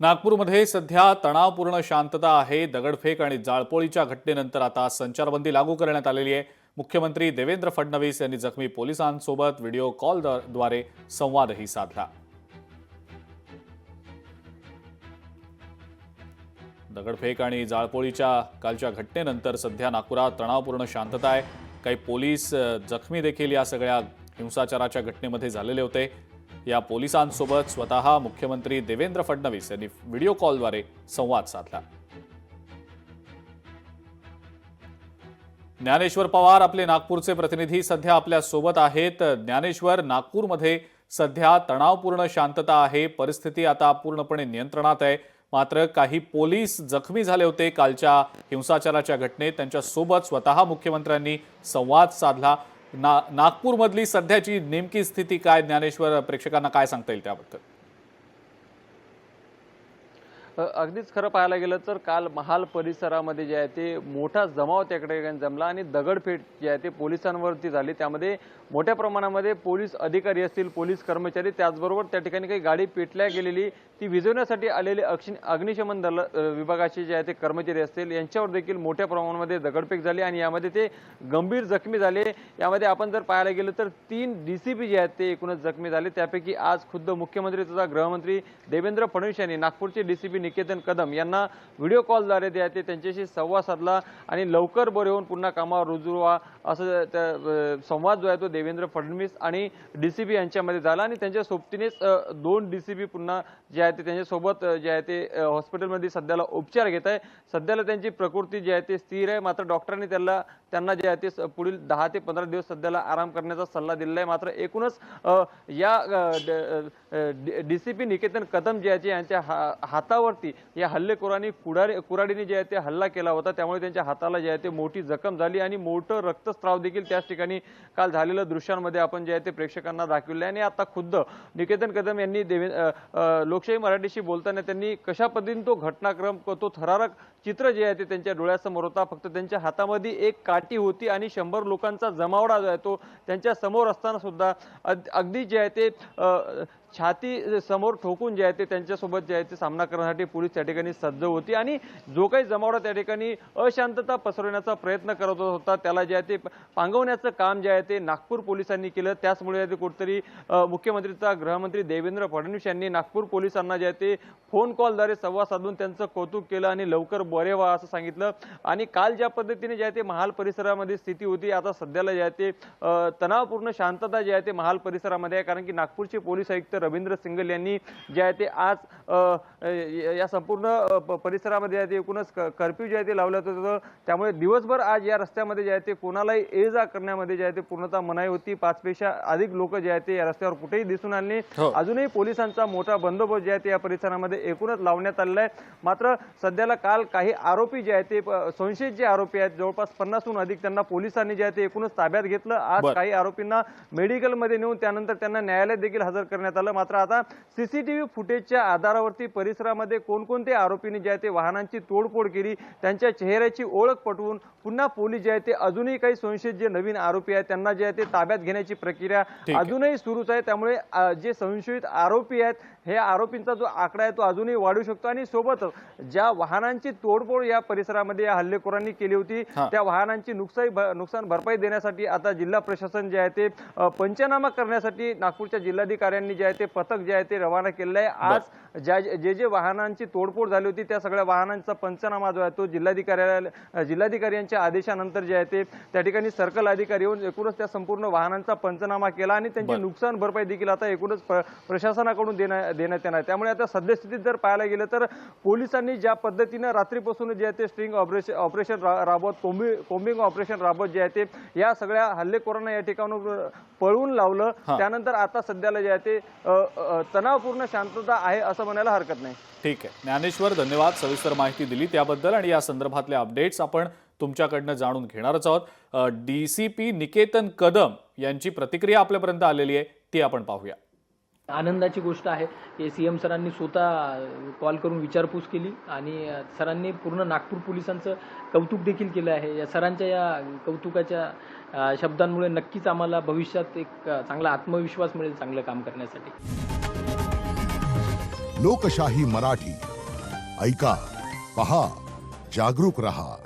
नागपूरमध्ये सध्या तणावपूर्ण शांतता आहे। दगडफेक आणि जाळपोळीच्या घटनेनंतर आता संचारबंदी लागू करण्यात आलेली आहे। मुख्यमंत्री देवेंद्र फडणवीस यांनी जखमी पोलिसांसोबत व्हिडिओ कॉलद्वारे संवादही साधला। दगडफेक आणि जाळपोळीच्या कालच्या घटनेनंतर सध्या नागपुरात तणावपूर्ण शांतता आहे। काही पोलीस जखमी देखील या सगळ्या हिंसाचाराच्या घटनेमध्ये झालेले होते। या पोलिसांसोबत स्वतः मुख्यमंत्री देवेंद्र फडणवीस यांनी व्हिडिओ कॉलद्वारे संवाद साधला। ज्ञानेश्वर पवार आपले नागपूरचे प्रतिनिधी सध्या आपल्या सोबत आहेत। ज्ञानेश्वर, नागपूरमध्ये सध्या तणावपूर्ण शांतता आहे, परिस्थिती आता पूर्णपणे नियंत्रणात आहे, मात्र काही पोलीस जखमी झाले होते कालच्या हिंसाचाराच्या घटनेत। त्यांच्या सोबत स्वतः मुख्यमंत्र्यांनी संवाद साधला। नागपूरमधली सध्याची नेमकी स्थिती काय, ज्ञानेश्वर, प्रेक्षकांना काय सांगता येईल त्याबद्दल? अगदीच खरं पाहायला गेलं तर काल महाल परिसरामध्ये जे आहे ते मोठा जमाव त्या ठिकाणी जमला आणि दगडफेक जे आहे ते पोलिसांवरती झाली। त्यामध्ये मोठ्या प्रमाणामध्ये पोलीस अधिकारी असतील, पोलीस कर्मचारी, त्याचबरोबर त्या ठिकाणी काही गाडी पेटल्या गेलेली ती विझवण्यासाठी आलेले अग्निशमन दल विभागाचे जे आहे ते कर्मचारी असतील यांच्यावर देखील मोठ्या प्रमाणामध्ये दगडफेक झाली आणि यामध्ये ते गंभीर जखमी झाले। यामध्ये आपण जर पाहायला गेलं तर 3 DCP जे आहेत ते एकूणच जखमी झाले। त्यापैकी आज खुद्द मुख्यमंत्री तथा गृहमंत्री देवेंद्र फडणवीस यांनी नागपूरचे DCP निकेतन कदम यांना व्हिडिओ कॉलद्वारे जे आहे ते त्यांच्याशी संवाद साधला आणि लवकर बरे होऊन पुन्हा कामावर रुजू व्हा असं संवाद जो आहे तो देवेंद्र फडणवीस आणि DCP यांच्यामध्ये झाला आणि त्यांच्या सोबतीनेच 2 DCP पुन्हा जे आहे ते त्यांच्यासोबत जे आहे ते हॉस्पिटलमध्ये सध्याला उपचार घेत आहे। सध्याला त्यांची प्रकृती जी आहे ते स्थिर आहे, मात्र डॉक्टरांनी त्यांना जे आहे ते पुढील 10 ते 15 दिवस सध्याला आराम करण्याचा सल्ला दिलेला आहे। मात्र एकूणच या DCP निकेतन कदम जे आहे यांच्या हातावरती या हल्लेखोरांनी कुऱ्हाडीने जे आहे ते हल्ला केला होता, त्यामुळे त्यांच्या हाताला जे आहे ते मोठी जखम झाली आणि मोठं रक्तस्राव देखील त्याच ठिकाणी काल झालेल्या दृश्यांमध्ये आपण जे आहे ते प्रेक्षकांना दाखवले। आणि आता खुद्द निकेतन कदम यांनी लोकशाही मराठीशी बोलताना त्यांनी कशा पद्धतीने तो घटनाक्रम, तो थरारक चित्र जे आहे ते त्यांच्या डोळ्यासमोर होता। फक्त त्यांच्या हातामध्ये एक काठी होती आणि 100 लोकांचा जमावडा जो आहे तो त्यांच्या समोर असताना सुद्धा अगदी जे आहे ते छाती समोर ठोकून जे आहे ते त्यांच्यासोबत जे आहे ते सामना करण्यासाठी पोलीस त्या ठिकाणी सज्ज होती आणि जो काही जमावडा त्या ठिकाणी अशांतता पसरवण्याचा प्रयत्न करत होता त्याला जे आहे ते पांगवण्याचं काम जे आहे ते नागपूर पोलिसांनी केलं। त्याचमुळे ते कुठेतरी मुख्यमंत्री तथा गृहमंत्री देवेंद्र फडणवीस यांनी नागपूर पोलिसांना जे आहे ते फोन कॉलद्वारे संवाद साधून त्यांचं कौतुक केलं आणि लवकर बरे व्हा असं सांगितलं। आणि काल ज्या पद्धतीने जे आहे ते महाल परिसरामध्ये स्थिती होती, आता सध्याला जे आहे ते तणावपूर्ण शांतता जे आहे ते महाल परिसरामध्ये आहे, कारण की नागपूरचे पोलीस आयुक्त रवींद्र सिंगल यांनी जे आहे ते आज या संपूर्ण परिसरामध्ये आहे ते एकूणच कर्फ्यू जे आहे ते लावलं होतं। त्यामुळे दिवसभर आज या रस्त्यामध्ये जे आहे ते कोणालाही ये जा करण्यामध्ये जे आहे ते पूर्णतः मनाई होती। 5 पेक्षा अधिक लोक जे आहेत ते या रस्त्यावर कुठेही दिसून आले। अजूनही पोलिसांचा मोठा बंदोबस्त जे आहे ते या परिसरामध्ये एकूणच लावण्यात आलेला आहे। मात्र सध्याला काल काही आरोपी जे आहेत ते संशयित जे आरोपी आहेत जवळपास 50हून अधिक त्यांना पोलिसांनी जे आहे ते एकूणच ताब्यात घेतलं। आज काही आरोपींना मेडिकलमध्ये नेऊन त्यानंतर त्यांना न्यायालयात देखील हजर करण्यात आलं। मात्र आता CCTV फुटेजच्या आधारावरती परिसरामध्ये कोणकोणते आरोपींनी जे आहे ते वाहनांची तोडफोड केली, त्यांच्या चेहऱ्याची ओळख पटवून पुन्हा पोलीस जे आहे ते अजूनही काही संशयित जे नवीन आरोपी आहेत त्यांना जे आहे ते ताब्यात घेण्याची प्रक्रिया अजूनही सुरूच आहे। त्यामुळे जे संशयित आरोपी आहेत हे आरोपींचा जो आकडा आहे तो अजूनही वाढू शकतो आणि सोबतच ज्या वाहनांची तोडफोड या परिसरामध्ये या हल्लेखोरांनी केली होती त्या वाहनांची नुकसान भरपाई देण्यासाठी आता जिल्हा प्रशासन जे आहे ते पंचनामा करण्यासाठी नागपूरच्या जिल्हाधिकाऱ्यांनी जे आहे ते पथक जे आहे ते रवाना केलेलं आहे। आज जे वाहनांची तोडफोड झाली होती त्या सगळ्या वाहनांचा पंचनामा जो आहे तो जिल्हाधिकाऱ्यांच्या आदेशानंतर जे आहे ते त्या ठिकाणी सर्कल अधिकारी येऊन एकूणच त्या संपूर्ण वाहनांचा पंचनामा केला आणि त्यांची नुकसान भरपाई देखील आता एकूणच प्रशासनाकडून देण्यात येणार। त्यामुळे आता सद्यस्थितीत जर पाहायला गेलं तर पोलिसांनी ज्या पद्धतीने रात्रीपासून जे आहे ते स्ट्रिंग ऑपरेशन राबवत, कोम्बिंग ऑपरेशन राबवत जे आहे ते या सगळ्या हल्लेखोरांना या ठिकाणून पळवून लावलं, त्यानंतर आता सध्याला जे आहे ते तणावपूर्ण शांतता आहे असं म्हणायला हरकत नाही। ठीक आहे ज्ञानेश्वर, धन्यवाद सविस्तर माहिती दिली त्याबद्दल आणि या संदर्भातले अपडेट्स आपण तुमच्याकडनं जाणून घेणारच आहोत। DCP निकेतन कदम यांची प्रतिक्रिया आपल्यापर्यंत आलेली आहे ती आपण पाहूया। आनंदाची गोष्ट आहे की CM सरांनी स्वतः कॉल करून विचारपूस केली आणि सरांनी पूर्ण नागपूर पोलिसांचं कौतुक देखील केलं आहे। या सरांच्या या कौतुकाच्या शब्दांमुळे नक्कीच आम्हाला भविष्यात एक चांगला आत्मविश्वास मिळेल चांगलं काम करण्यासाठी। लोकशाही मराठी ऐका, पहा, जागरूक रहा.